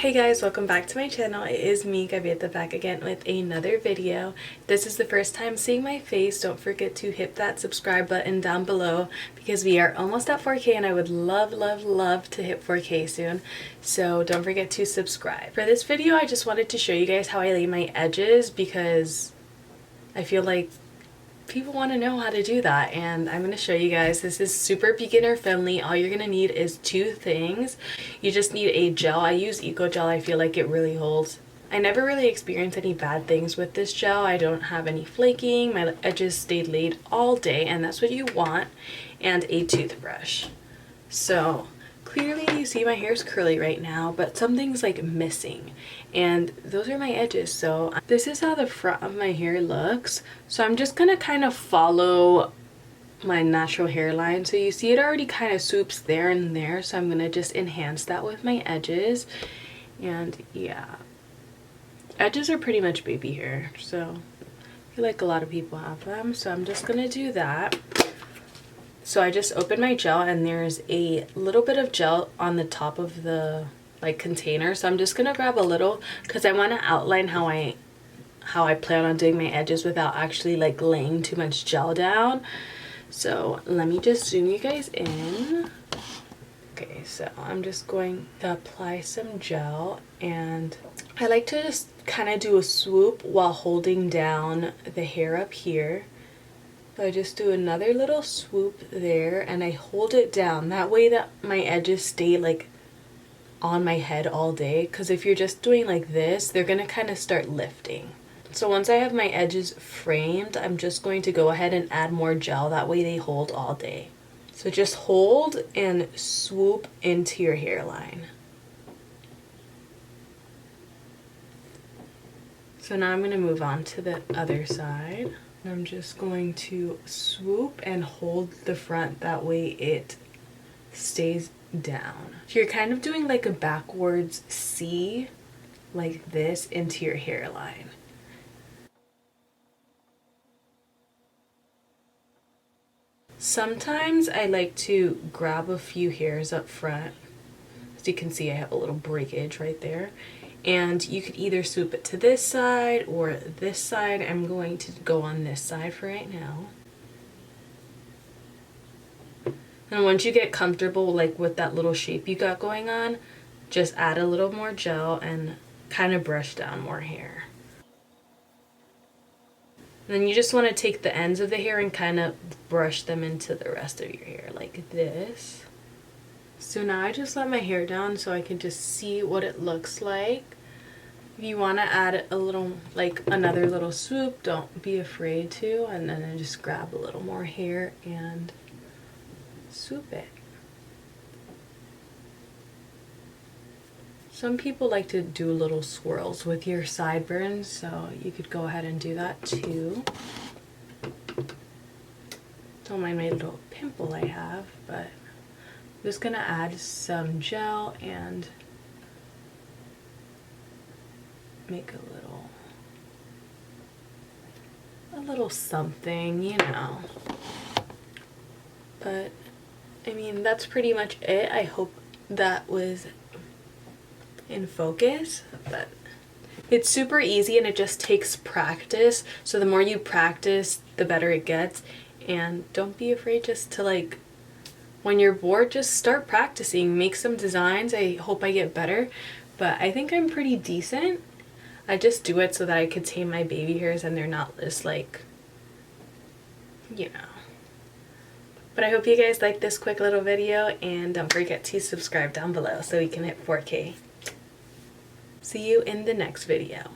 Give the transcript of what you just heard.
Hey guys, welcome back to my channel. It is me, Gaviota, back again with another video. If this is the first time seeing my face, don't forget to hit that subscribe button down below because we are almost at 4K and I would love to hit 4K soon. So don't forget to subscribe. For this video, I just wanted to show you guys how I lay my edges because I feel like people want to know how to do that, and I'm going to show you guys. This is super beginner friendly. All you're going to need is two things. You just need a gel. I use Eco Gel. I feel like it really holds. I never really experienced any bad things with this gel. I don't have any flaking. My edges stayed laid all day, and that's what you want. And a toothbrush. So clearly you see my hair is curly right now, but something's like missing, and those are my edges. So this is how the front of my hair looks. So I'm just gonna kind of follow my natural hairline. So you see it already kind of swoops there and there, so I'm gonna just enhance that with my edges. And yeah, edges are pretty much baby hair, so I feel like a lot of people have them, so I'm just gonna do that. So I just opened my gel and there's a little bit of gel on the top of the container. So I'm just gonna grab a little because I want to outline how I plan on doing my edges without actually laying too much gel down. So let me just zoom you guys in. Okay, so I'm just going to apply some gel, and I like to just kind of do a swoop while holding down the hair up here. So I just do another little swoop there and I hold it down. That way that my edges stay on my head all day. Because if you're just doing like this, they're going to kind of start lifting. So once I have my edges framed, I'm just going to go ahead and add more gel. That way they hold all day. So just hold and swoop into your hairline. So now I'm going to move on to the other side. I'm just going to swoop and hold the front, that way it stays down. So you're kind of doing like a backwards C like this into your hairline. Sometimes I like to grab a few hairs up front. As you can see, I have a little breakage right there. And you could either swoop it to this side or this side. I'm going to go on this side for right now. And once you get comfortable with that little shape you got going on, just add a little more gel and kind of brush down more hair. And then you just want to take the ends of the hair and kind of brush them into the rest of your hair like this. So now I just let my hair down so I can just see what it looks like. If you want to add a little, another little swoop, don't be afraid to. And then I just grab a little more hair and swoop it. Some people like to do little swirls with your sideburns, so you could go ahead and do that too. Don't mind my little pimple I have, but I'm just gonna add some gel and make a little something, you know. But I mean, that's pretty much it. I hope that was in focus, but it's super easy and it just takes practice. So the more you practice, the better it gets. And don't be afraid just to when you're bored, just start practicing, make some designs. I hope I get better, but I think I'm pretty decent. I just do it so that I could tame my baby hairs and they're not just you know. But I hope you guys like this quick little video, and don't forget to subscribe down below so we can hit 4K. See you in the next video.